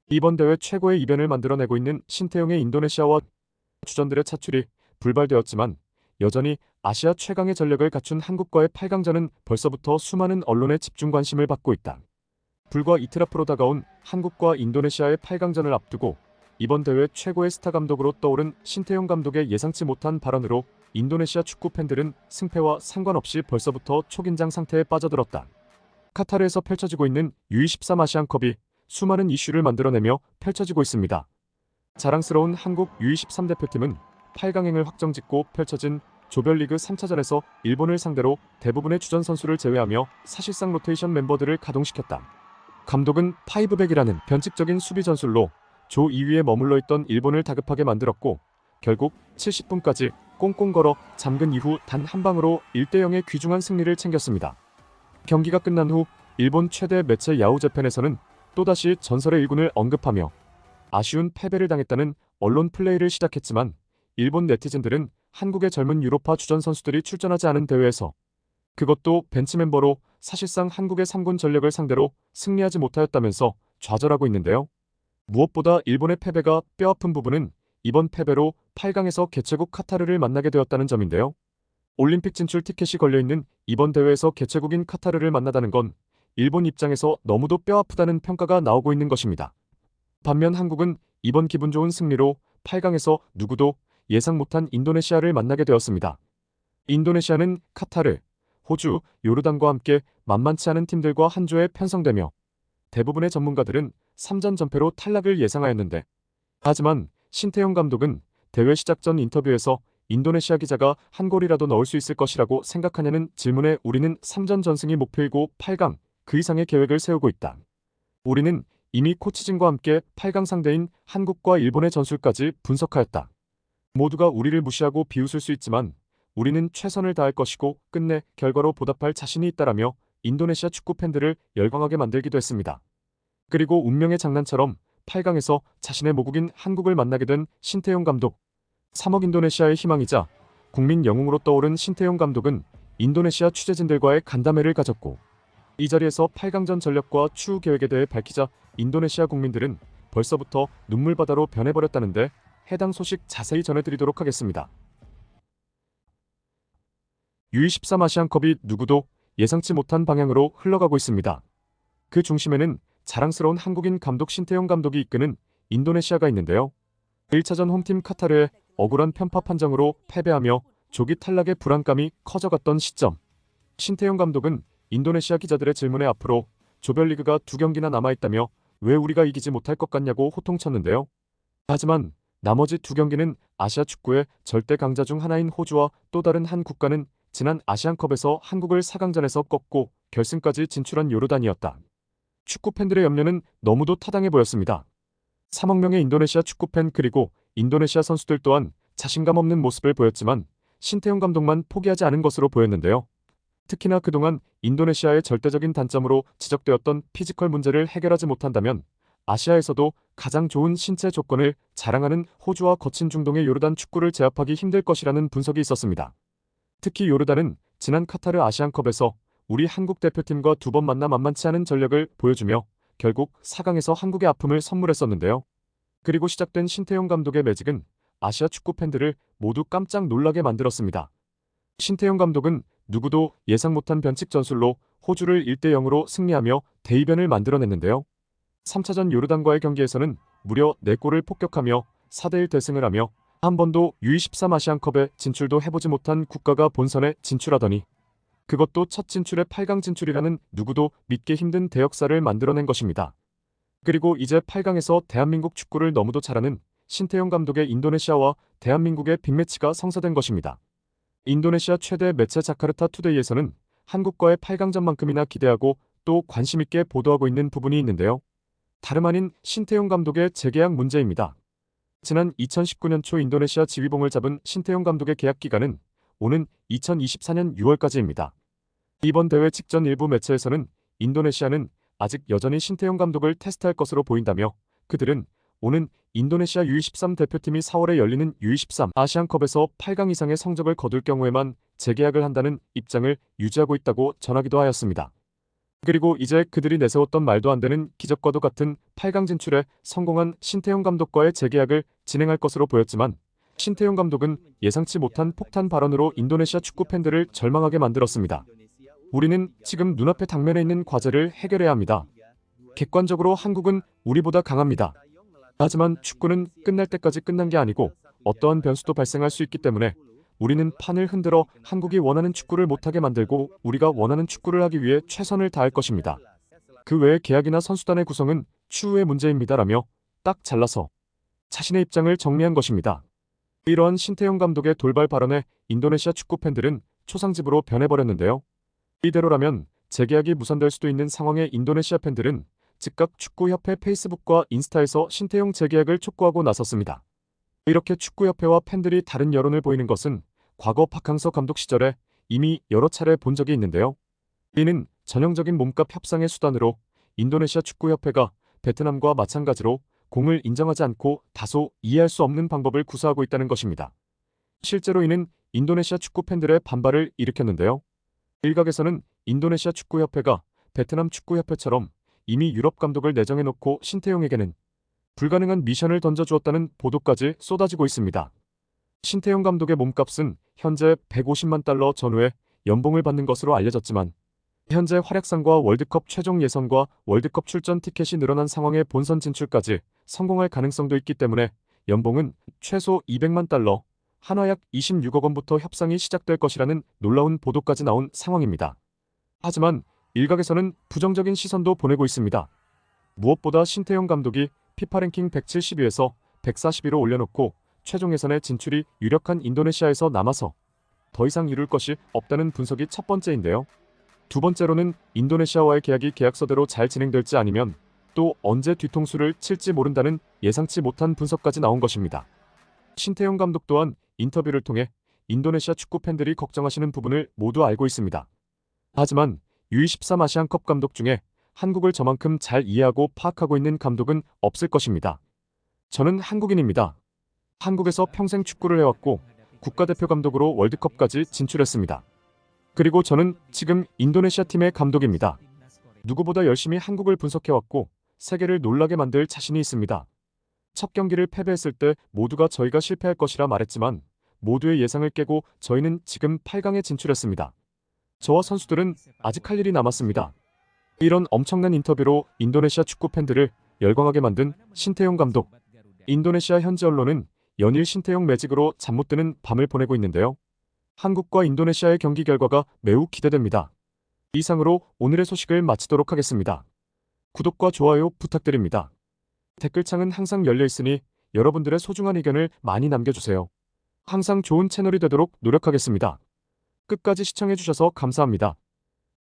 이번 대회 최고의 이변을 만들어내고 있는 신태용의 인도네시아와 주전들의 차출이 불발되었지만 여전히 아시아 최강의 전력을 갖춘 한국과의 8강전은 벌써부터 수많은 언론의 집중 관심을 받고 있다. 불과 이틀 앞으로 다가온 한국과 인도네시아의 8강전을 앞두고 이번 대회 최고의 스타 감독으로 떠오른 신태용 감독의 예상치 못한 발언으로 인도네시아 축구 팬들은 승패와 상관없이 벌써부터 초긴장 상태에 빠져들었다. 카타르에서 펼쳐지고 있는 U23 아시안컵이 수많은 이슈를 만들어내며 펼쳐지고 있습니다. 자랑스러운 한국 U23 대표팀은 8강행을 확정짓고 펼쳐진 조별리그 3차전에서 일본을 상대로 대부분의 주전 선수를 제외하며 사실상 로테이션 멤버들을 가동시켰다. 감독은 파이브백이라는 변칙적인 수비 전술로 조 2위에 머물러 있던 일본을 다급하게 만들었고 결국 70분까지 꽁꽁 걸어 잠근 이후 단 한 방으로 1대0의 귀중한 승리를 챙겼습니다. 경기가 끝난 후 일본 최대 매체 야후재팬에서는 또다시 전설의 일군을 언급하며 아쉬운 패배를 당했다는 언론 플레이를 시작했지만 일본 네티즌들은 한국의 젊은 유로파 주전 선수들이 출전하지 않은 대회에서 그것도 벤치 멤버로 사실상 한국의 3군 전력을 상대로 승리하지 못하였다면서 좌절하고 있는데요. 무엇보다 일본의 패배가 뼈아픈 부분은 이번 패배로 8강에서 개최국 카타르를 만나게 되었다는 점인데요. 올림픽 진출 티켓이 걸려있는 이번 대회에서 개최국인 카타르를 만나다는 건 일본 입장에서 너무도 뼈아프다는 평가가 나오고 있는 것입니다. 반면 한국은 이번 기분 좋은 승리로 8강에서 누구도 예상 못한 인도네시아를 만나게 되었습니다. 인도네시아는 카타르, 호주, 요르단과 함께 만만치 않은 팀들과 한 조에 편성되며 대부분의 전문가들은 3전 전패로 탈락을 예상하였는데 하지만 신태용 감독은 대회 시작 전 인터뷰에서 인도네시아 기자가 한 골이라도 넣을 수 있을 것이라고 생각하냐는 질문에 우리는 3전 전승이 목표이고 8강 그 이상의 계획을 세우고 있다. 우리는 이미 코치진과 함께 8강 상대인 한국과 일본의 전술까지 분석하였다. 모두가 우리를 무시하고 비웃을 수 있지만 우리는 최선을 다할 것이고 끝내 결과로 보답할 자신이 있다라며 인도네시아 축구 팬들을 열광하게 만들기도 했습니다. 그리고 운명의 장난처럼 8강에서 자신의 모국인 한국을 만나게 된 신태용 감독. 3억 인도네시아의 희망이자 국민 영웅으로 떠오른 신태용 감독은 인도네시아 취재진들과의 간담회를 가졌고 이 자리에서 8강전 전력과 추후 계획에 대해 밝히자 인도네시아 국민들은 벌써부터 눈물바다로 변해버렸다는데 해당 소식 자세히 전해드리도록 하겠습니다. U23 아시안컵이 누구도 예상치 못한 방향으로 흘러가고 있습니다. 그 중심에는 자랑스러운 한국인 감독 신태용 감독이 이끄는 인도네시아가 있는데요. 1차전 홈팀 카타르의 억울한 편파 판정으로 패배하며 조기 탈락의 불안감이 커져갔던 시점. 신태용 감독은 인도네시아 기자들의 질문에 앞으로 조별리그가 2경기나 남아있다며 왜 우리가 이기지 못할 것 같냐고 호통쳤는데요. 하지만 나머지 2경기는 아시아 축구의 절대 강자 중 하나인 호주와 또 다른 한 국가는 지난 아시안컵에서 한국을 4강전에서 꺾고 결승까지 진출한 요르단이었다. 축구 팬들의 염려는 너무도 타당해 보였습니다. 3억 명의 인도네시아 축구팬 그리고 인도네시아 선수들 또한 자신감 없는 모습을 보였지만 신태용 감독만 포기하지 않은 것으로 보였는데요. 특히나 그동안 인도네시아의 절대적인 단점으로 지적되었던 피지컬 문제를 해결하지 못한다면 아시아에서도 가장 좋은 신체 조건을 자랑하는 호주와 거친 중동의 요르단 축구를 제압하기 힘들 것이라는 분석이 있었습니다. 특히 요르단은 지난 카타르 아시안컵에서 우리 한국 대표팀과 2번 만나 만만치 않은 전력을 보여주며 결국 4강에서 한국의 아픔을 선물했었는데요. 그리고 시작된 신태용 감독의 매직은 아시아 축구 팬들을 모두 깜짝 놀라게 만들었습니다. 신태용 감독은 누구도 예상 못한 변칙 전술로 호주를 1대0으로 승리하며 대이변을 만들어냈는데요. 3차전 요르단과의 경기에서는 무려 4골을 폭격하며 4대1 대승을 하며 한 번도 U23 아시안컵에 진출도 해보지 못한 국가가 본선에 진출하더니 그것도 첫 진출의 8강 진출이라는 누구도 믿기 힘든 대역사를 만들어낸 것입니다. 그리고 이제 8강에서 대한민국 축구를 너무도 잘하는 신태용 감독의 인도네시아와 대한민국의 빅매치가 성사된 것입니다. 인도네시아 최대 매체 자카르타 투데이에서는 한국과의 8강전만큼이나 기대하고 또 관심있게 보도하고 있는 부분이 있는데요. 다름 아닌 신태용 감독의 재계약 문제입니다. 지난 2019년 초 인도네시아 지휘봉을 잡은 신태용 감독의 계약 기간은 오는 2024년 6월까지입니다. 이번 대회 직전 일부 매체에서는 인도네시아는 아직 여전히 신태용 감독을 테스트할 것으로 보인다며 그들은 오는 인도네시아 U23 대표팀이 4월에 열리는 U23 아시안컵에서 8강 이상의 성적을 거둘 경우에만 재계약을 한다는 입장을 유지하고 있다고 전하기도 하였습니다. 그리고 이제 그들이 내세웠던 말도 안 되는 기적과도 같은 8강 진출에 성공한 신태용 감독과의 재계약을 진행할 것으로 보였지만 신태용 감독은 예상치 못한 폭탄 발언으로 인도네시아 축구 팬들을 절망하게 만들었습니다. 우리는 지금 눈앞에 당면에 있는 과제를 해결해야 합니다. 객관적으로 한국은 우리보다 강합니다. 하지만 축구는 끝날 때까지 끝난 게 아니고 어떠한 변수도 발생할 수 있기 때문에 우리는 판을 흔들어 한국이 원하는 축구를 못하게 만들고 우리가 원하는 축구를 하기 위해 최선을 다할 것입니다. 그 외의 계약이나 선수단의 구성은 추후의 문제입니다라며 딱 잘라서 자신의 입장을 정리한 것입니다. 이러한 신태용 감독의 돌발 발언에 인도네시아 축구 팬들은 초상집으로 변해버렸는데요. 이대로라면 재계약이 무산될 수도 있는 상황에 인도네시아 팬들은 즉각 축구협회 페이스북과 인스타에서 신태용 재계약을 촉구하고 나섰습니다. 이렇게 축구협회와 팬들이 다른 여론을 보이는 것은 과거 박항서 감독 시절에 이미 여러 차례 본 적이 있는데요. 이는 전형적인 몸값 협상의 수단으로 인도네시아 축구협회가 베트남과 마찬가지로 공을 인정하지 않고 다소 이해할 수 없는 방법을 구사하고 있다는 것입니다. 실제로 이는 인도네시아 축구 팬들의 반발을 일으켰는데요. 일각에서는 인도네시아 축구협회가 베트남 축구협회처럼 이미 유럽 감독을 내정해놓고 신태용에게는 불가능한 미션을 던져주었다는 보도까지 쏟아지고 있습니다. 신태용 감독의 몸값은 현재 150만 달러 전후의 연봉을 받는 것으로 알려졌지만 현재 활약상과 월드컵 최종 예선과 월드컵 출전 티켓이 늘어난 상황에 본선 진출까지 성공할 가능성도 있기 때문에 연봉은 최소 200만 달러, 한화 약 26억 원부터 협상이 시작될 것이라는 놀라운 보도까지 나온 상황입니다. 하지만 일각에서는 부정적인 시선도 보내고 있습니다. 무엇보다 신태용 감독이 피파 랭킹 170위에서 140위로 올려놓고 최종 예선에 진출이 유력한 인도네시아에서 남아서 더 이상 이룰 것이 없다는 분석이 첫 번째인데요. 두 번째로는 인도네시아와의 계약이 계약서대로 잘 진행될지 아니면 또 언제 뒤통수를 칠지 모른다는 예상치 못한 분석까지 나온 것입니다. 신태용 감독 또한 인터뷰를 통해 인도네시아 축구 팬들이 걱정하시는 부분을 모두 알고 있습니다. 하지만 U23 아시안컵 감독 중에 한국을 저만큼 잘 이해하고 파악하고 있는 감독은 없을 것입니다. 저는 한국인입니다. 한국에서 평생 축구를 해왔고 국가대표 감독으로 월드컵까지 진출했습니다. 그리고 저는 지금 인도네시아 팀의 감독입니다. 누구보다 열심히 한국을 분석해왔고 세계를 놀라게 만들 자신이 있습니다. 첫 경기를 패배했을 때 모두가 저희가 실패할 것이라 말했지만 모두의 예상을 깨고 저희는 지금 8강에 진출했습니다. 저와 선수들은 아직 할 일이 남았습니다. 이런 엄청난 인터뷰로 인도네시아 축구 팬들을 열광하게 만든 신태용 감독. 인도네시아 현지 언론은 연일 신태용 매직으로 잠 못 드는 밤을 보내고 있는데요. 한국과 인도네시아의 경기 결과가 매우 기대됩니다. 이상으로 오늘의 소식을 마치도록 하겠습니다. 구독과 좋아요 부탁드립니다. 댓글창은 항상 열려 있으니 여러분들의 소중한 의견을 많이 남겨주세요. 항상 좋은 채널이 되도록 노력하겠습니다. 끝까지 시청해주셔서 감사합니다.